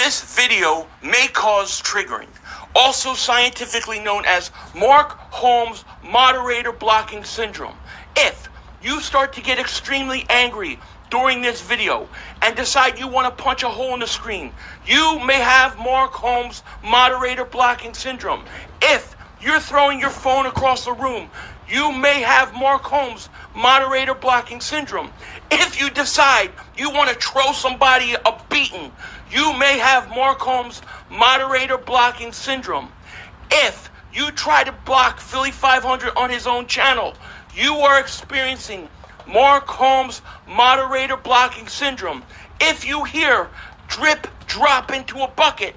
This video may cause triggering, also scientifically known as Mark Holmes moderator blocking syndrome. If you start to get extremely angry during this video and decide you want to punch a hole in the screen, you may have Mark Holmes moderator blocking syndrome. If you're throwing your phone across the room, you may have Mark Holmes moderator blocking syndrome. If you decide you want to throw somebody a beating, you may have Mark Holmes moderator blocking syndrome. If you try to block Philly.500 on his own channel, you are experiencing Mark Holmes moderator blocking syndrome. If you hear drip drop into a bucket,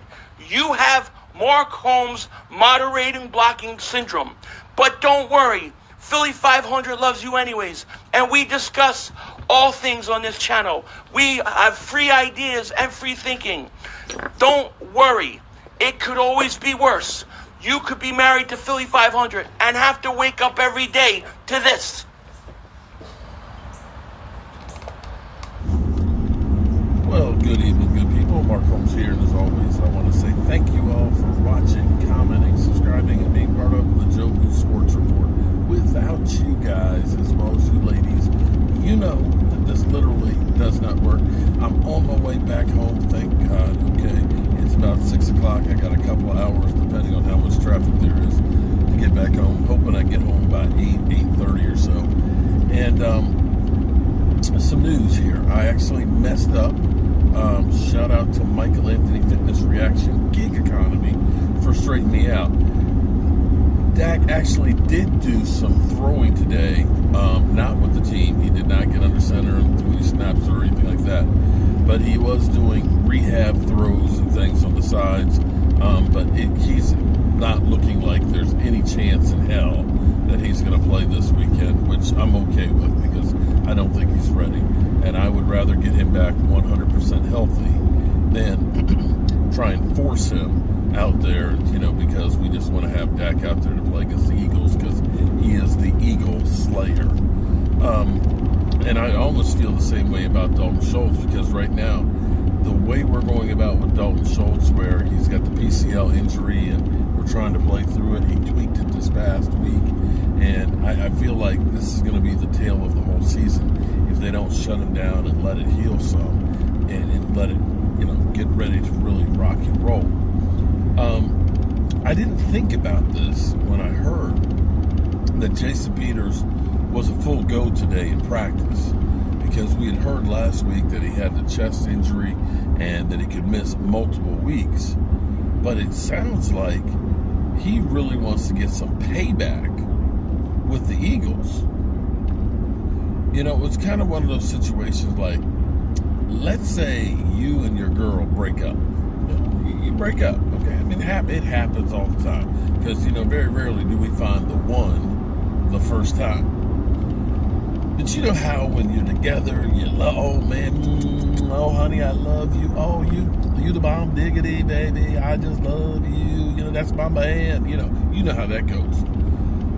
you have Mark Holmes moderating blocking syndrome. But don't worry, Philly.500 loves you anyways, and we discuss all things on this channel. We have free ideas and free thinking. Don't worry, it could always be worse. You could be married to Philly.500 and have to wake up every day to this. Well, good evening, good people. Mark Holmes here, and as always, I want to say thank you all for watching, commenting, subscribing, and being part of the Joe Blue Sports Report. Without you guys, as well as you ladies, you know that this literally does not work. I'm on my way back home, thank God, okay? It's about 6 o'clock. I got a couple of hours, depending on how much traffic there is, to get back home. Hoping I get home by 8:30 or so. And some news here. I actually messed up. Shout out to Michael Anthony Fitness Reaction Gig Economy for straightening me out. Dak actually did do some throwing today, not with the team. He did not get under center and do any snaps or anything like that. But he was doing rehab throws and things on the sides. But he's not looking like there's any chance in hell that he's going to play this weekend, which I'm okay with because I don't think he's ready. And I would rather get him back 100% healthy than try and force him out there, because we just want to have Dak out there to play against the Eagles because he is the Eagle Slayer. And I almost feel the same way about Dalton Schultz because right now, the way we're going about with Dalton Schultz, where he's got the PCL injury and we're trying to play through it, he tweaked it this past week, and I feel like this is going to be the tale of the whole season if they don't shut him down and let it heal some and let it, get ready to really rock and roll. I didn't think about this when I heard that Jason Peters was a full go today in practice because we had heard last week that he had the chest injury and that he could miss multiple weeks. But it sounds like he really wants to get some payback with the Eagles. It's kind of one of those situations like, let's say you and your girl break up. You break up, okay? I mean, it happens all the time because, very rarely do we find the one the first time. But you know how when you're together, you love, oh man, oh honey, I love you. Oh, you the bomb diggity, baby. I just love you. That's my man. You know how that goes.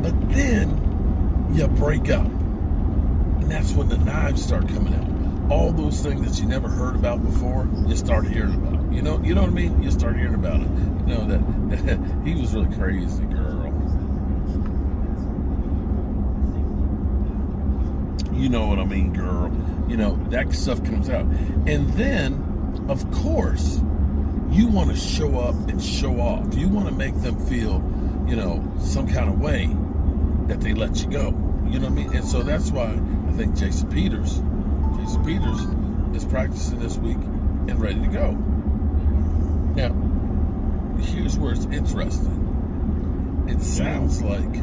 But then you break up. And that's when the knives start coming out. All those things that you never heard about before, you start hearing about. You know what I mean? You start hearing about it. That he was really crazy, girl. You know what I mean, girl. That stuff comes out. And then, of course, you want to show up and show off. You want to make them feel, some kind of way that they let you go. You know what I mean? And so that's why I think Jason Peters is practicing this week and ready to go. Now, here's where it's interesting. It sounds like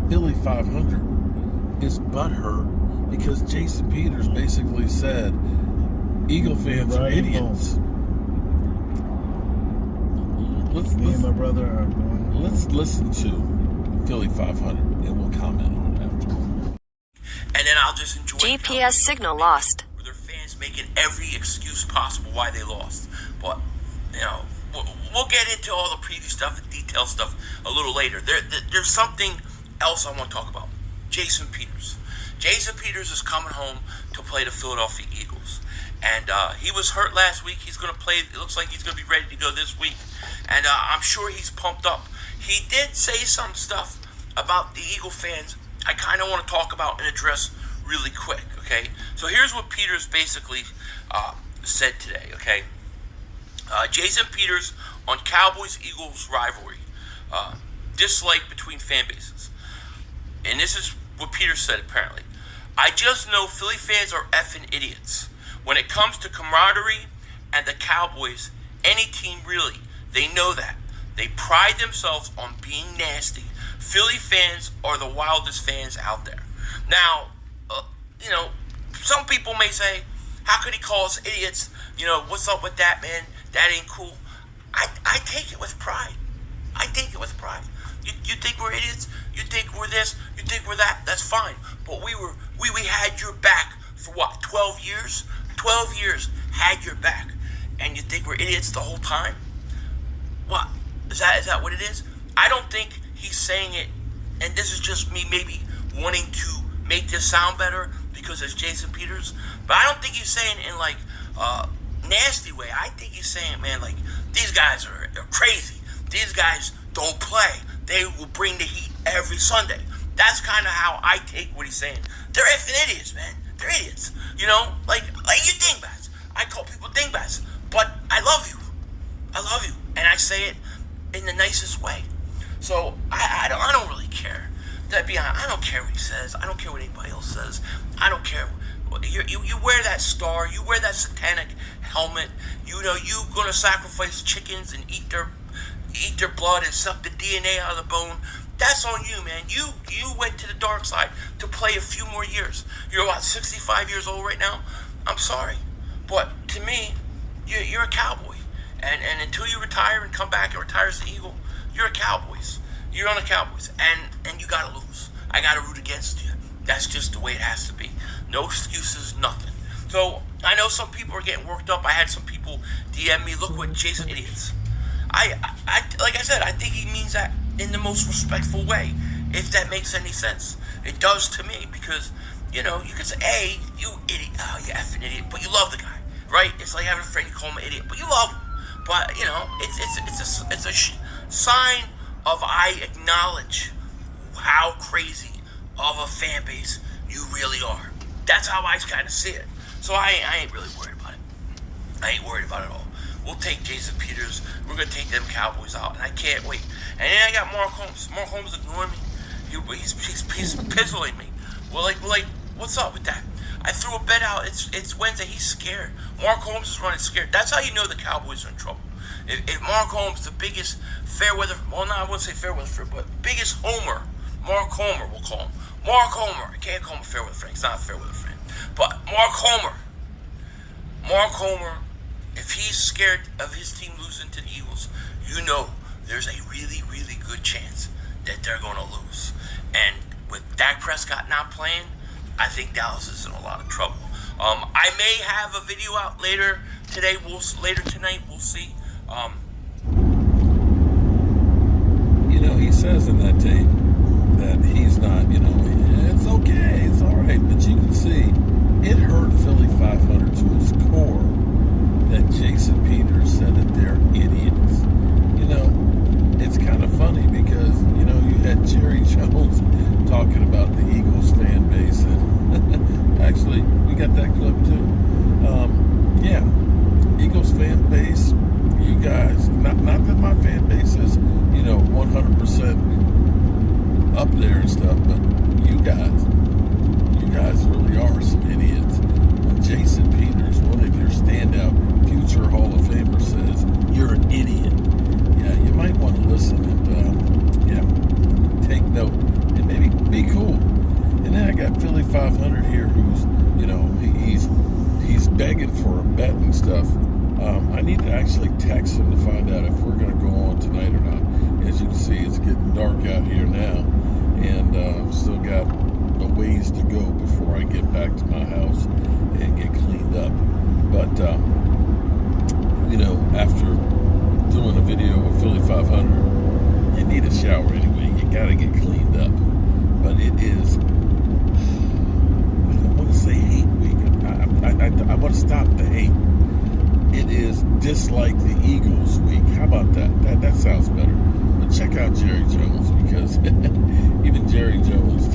Philly.500 is butthurt because Jason Peters basically said Eagle fans are idiots. Me and my brother are going. Let's listen to Philly.500 and we'll comment on it after. And then I'll just enjoy GPS signal lost. Where their fans making every excuse possible why they lost. But, we'll get into all the preview stuff, the detailed stuff a little later. There's something else I want to talk about. Jason Peters. Jason Peters is coming home to play the Philadelphia Eagles. And he was hurt last week. He's going to play. It looks like he's going to be ready to go this week. And I'm sure he's pumped up. He did say some stuff about the Eagle fans I kind of want to talk about and address really quick, okay? So here's what Peters basically said today, okay? Jason Peters on Cowboys-Eagles rivalry. Dislike between fan bases. And this is what Peters said, apparently. I just know Philly fans are effing idiots. When it comes to camaraderie and the Cowboys, any team really, they know that. They pride themselves on being nasty. Philly fans are the wildest fans out there. Now, some people may say, how could he call us idiots? What's up with that, man? That ain't cool. I take it with pride. I take it with pride. You think we're idiots? You think we're this? You think we're that? That's fine. But we had your back for what? 12 years? 12 years had your back. And you think we're idiots the whole time? What? Is that what it is? I don't think he's saying it, and this is just me maybe wanting to make this sound better because it's Jason Peters, but I don't think he's saying it in like nasty way. I think he's saying, man, like, these guys are crazy. These guys don't play. They will bring the heat every Sunday. That's kind of how I take what he's saying. They're effing idiots, man. They're idiots. Like you dingbats. I call people dingbats, but I love you. I love you, and I say it in the nicest way. So I don't really care. That be honest, I don't care what he says. I don't care what anybody else says. I don't care. You wear that star. You wear that satanic helmet. You're gonna sacrifice chickens and eat their blood and suck the DNA out of the bone. That's on you, man. You went to the dark side to play a few more years. You're about 65 years old right now. I'm sorry, but to me, you're a Cowboy. And until you retire and come back and retire as the Eagle, you're a Cowboys. You're on the Cowboys. And you got to lose. I got to root against you. That's just the way it has to be. No excuses, nothing. So I know some people are getting worked up. I had some people DM me, look what Jason idiots. I like I said, I think he means that in the most respectful way, if that makes any sense. It does to me because, you can say, hey, you idiot. Oh, you effing idiot. But you love the guy, right? It's like having a friend, you call him an idiot, but you love him. But, it's a sign of I acknowledge how crazy of a fan base you really are. That's how I kind of see it. So I ain't really worried about it. I ain't worried about it at all. We'll take Jason Peters. We're going to take them Cowboys out, and I can't wait. And then I got Mark Holmes. Mark Holmes ignoring me. He's pizzling me. Well, like, what's up with that? I threw a bet out. It's Wednesday. He's scared. Mark Holmes is running scared. That's how you know the Cowboys are in trouble. If Mark Holmes, the biggest I wouldn't say fair weather friend, but biggest homer, Mark Homer, we'll call him. Mark Homer. I can't call him a fair weather friend. He's not a fair weather friend. But Mark Homer, if he's scared of his team losing to the Eagles, there's a really, really good chance that they're going to lose. And with Dak Prescott not playing, I think Dallas is in a lot of trouble. I may have a video out later tonight. We'll see. He says in that tape that he's not, it's okay, it's all right. But you can see it hurt Philly.500 to his core that Jason Peters said that they're idiots. It's kind of funny because, you had Jerry Jones talking about the Eagles fan base. And actually, we got that clip too. Eagles fan base, you guys, not that my fan base is, 100% up there and stuff, but you guys really are some idiots. When Jason Peters, one of your standout future Hall of Famers, says you're an idiot, you might want to listen and take note and maybe be cool. And then I got Philly.500 here, who's he's begging for a bet and stuff. I need to actually text him to find out if we're going to go on tonight or not. As you can see, it's getting dark out here now, and I've still got a ways to go before I get back to my house and get cleaned up. But after doing a video with Philly.500, you need a shower anyway. You got to get cleaned up. But it is, I don't want to say hate week. I I want to stop the hate. It is dislike the Eagles week. How about that? That sounds better. But check out Jerry Jones, because even Jerry Jones